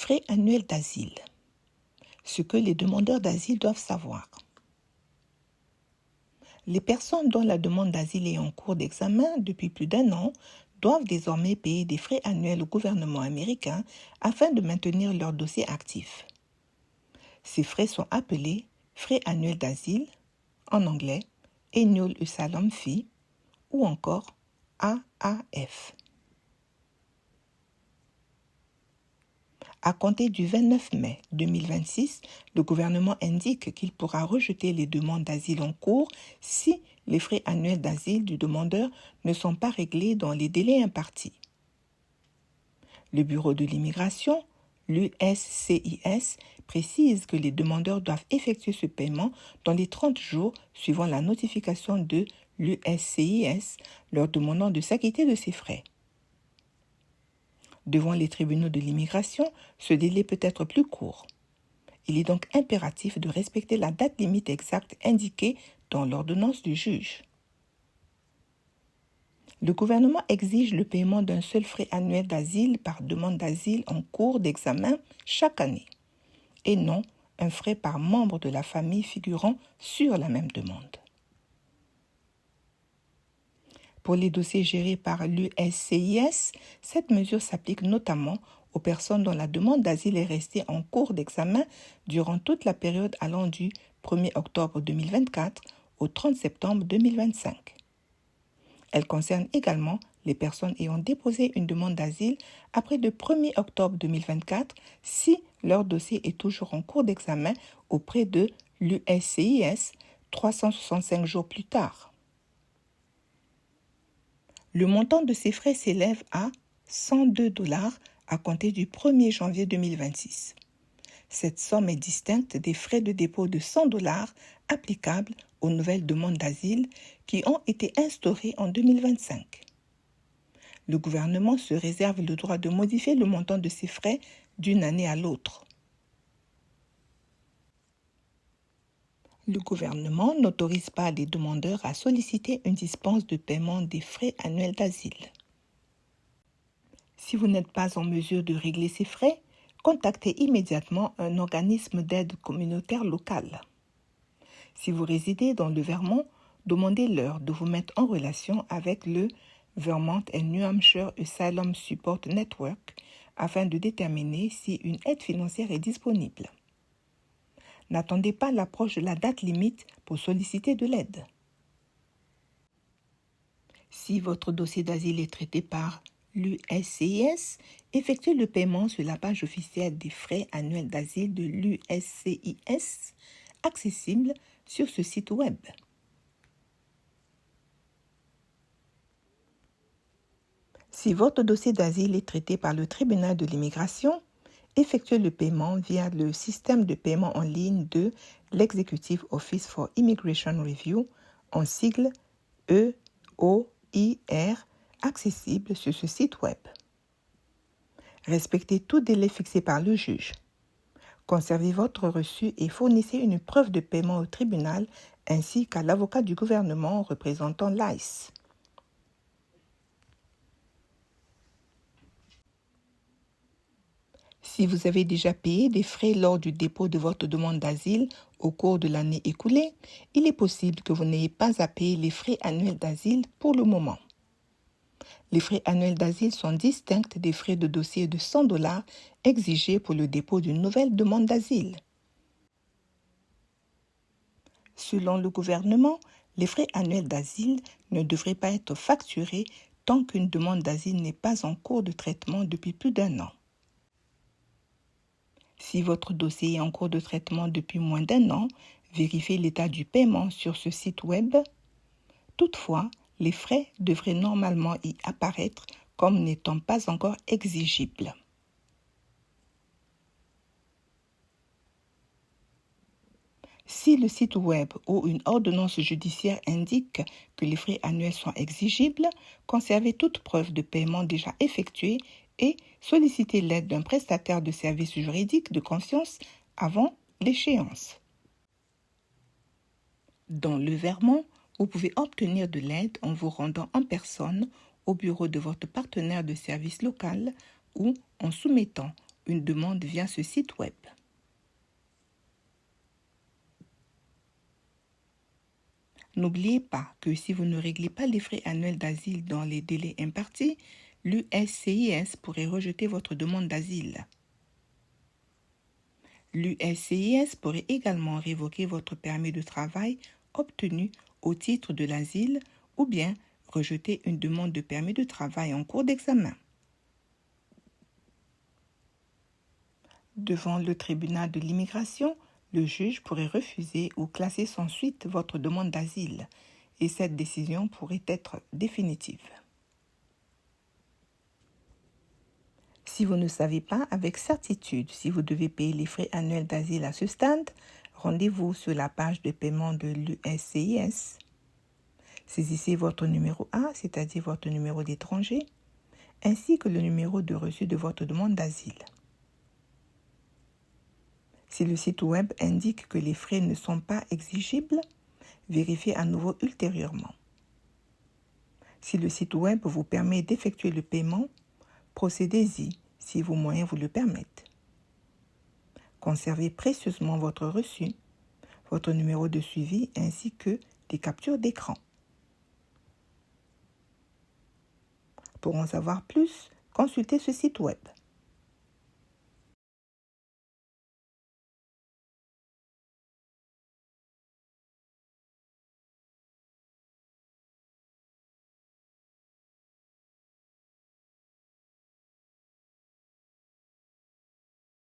frais annuels d'asile. Ce que les demandeurs d'asile doivent savoir. Les personnes dont la demande d'asile est en cours d'examen depuis plus d'1 an doivent désormais payer des frais annuels au gouvernement américain afin de maintenir leur dossier actif. Ces frais sont appelés frais annuels d'asile, en anglais Annual Asylum Fee, ou encore AAF. À compter du 29 mai 2026, le gouvernement indique qu'il pourra rejeter les demandes d'asile en cours si les frais annuels d'asile du demandeur ne sont pas réglés dans les délais impartis. Le Bureau de l'immigration, l'USCIS, précise que les demandeurs doivent effectuer ce paiement dans les 30 jours suivant la notification de l'USCIS leur demandant de s'acquitter de ces frais. Devant les tribunaux de l'immigration, ce délai peut être plus court. Il est donc impératif de respecter la date limite exacte indiquée dans l'ordonnance du juge. Le gouvernement exige le paiement d'un seul frais annuel d'asile par demande d'asile en cours d'examen chaque année, et non un frais par membre de la famille figurant sur la même demande. Pour les dossiers gérés par l'USCIS, cette mesure s'applique notamment aux personnes dont la demande d'asile est restée en cours d'examen durant toute la période allant du 1er octobre 2024 au 30 septembre 2025. Elle concerne également les personnes ayant déposé une demande d'asile après le 1er octobre 2024 si leur dossier est toujours en cours d'examen auprès de l'USCIS 365 jours plus tard. Le montant de ces frais s'élève à $102 à compter du 1er janvier 2026. Cette somme est distincte des frais de dépôt de $100 applicables aux nouvelles demandes d'asile qui ont été instaurées en 2025. Le gouvernement se réserve le droit de modifier le montant de ces frais d'une année à l'autre. Le gouvernement n'autorise pas les demandeurs à solliciter une dispense de paiement des frais annuels d'asile. Si vous n'êtes pas en mesure de régler ces frais, contactez immédiatement un organisme d'aide communautaire local. Si vous résidez dans le Vermont, demandez-leur de vous mettre en relation avec le Vermont and New Hampshire Asylum Support Network afin de déterminer si une aide financière est disponible. N'attendez pas l'approche de la date limite pour solliciter de l'aide. Si votre dossier d'asile est traité par l'USCIS, effectuez le paiement sur la page officielle des frais annuels d'asile de l'USCIS, accessible sur ce site web. Si votre dossier d'asile est traité par le tribunal de l'immigration, effectuez le paiement via le système de paiement en ligne de l'Executive Office for Immigration Review, en sigle EOIR, accessible sur ce site web. Respectez tout délai fixé par le juge. Conservez votre reçu et fournissez une preuve de paiement au tribunal ainsi qu'à l'avocat du gouvernement représentant l'ICE. Si vous avez déjà payé des frais lors du dépôt de votre demande d'asile au cours de l'année écoulée, il est possible que vous n'ayez pas à payer les frais annuels d'asile pour le moment. Les frais annuels d'asile sont distincts des frais de dossier de $100 exigés pour le dépôt d'une nouvelle demande d'asile. Selon le gouvernement, les frais annuels d'asile ne devraient pas être facturés tant qu'une demande d'asile n'est pas en cours de traitement depuis plus d'1 an. Si votre dossier est en cours de traitement depuis moins d'1 an, vérifiez l'état du paiement sur ce site web. Toutefois, les frais devraient normalement y apparaître comme n'étant pas encore exigibles. Si le site web ou une ordonnance judiciaire indique que les frais annuels sont exigibles, conservez toute preuve de paiement déjà effectuée et sollicitez l'aide d'un prestataire de services juridiques de confiance avant l'échéance. Dans le Vermont, vous pouvez obtenir de l'aide en vous rendant en personne au bureau de votre partenaire de service local ou en soumettant une demande via ce site web. N'oubliez pas que si vous ne réglez pas les frais annuels d'asile dans les délais impartis, l'USCIS pourrait rejeter votre demande d'asile. L'USCIS pourrait également révoquer votre permis de travail obtenu au titre de l'asile ou bien rejeter une demande de permis de travail en cours d'examen. Devant le tribunal de l'immigration, le juge pourrait refuser ou classer sans suite votre demande d'asile et cette décision pourrait être définitive. Si vous ne savez pas avec certitude si vous devez payer les frais annuels d'asile à ce stade, rendez-vous sur la page de paiement de l'USCIS. Saisissez votre numéro A, c'est-à-dire votre numéro d'étranger, ainsi que le numéro de reçu de votre demande d'asile. Si le site web indique que les frais ne sont pas exigibles, vérifiez à nouveau ultérieurement. Si le site web vous permet d'effectuer le paiement, procédez-y si vos moyens vous le permettent. Conservez précieusement votre reçu, votre numéro de suivi ainsi que des captures d'écran. Pour en savoir plus, consultez ce site web.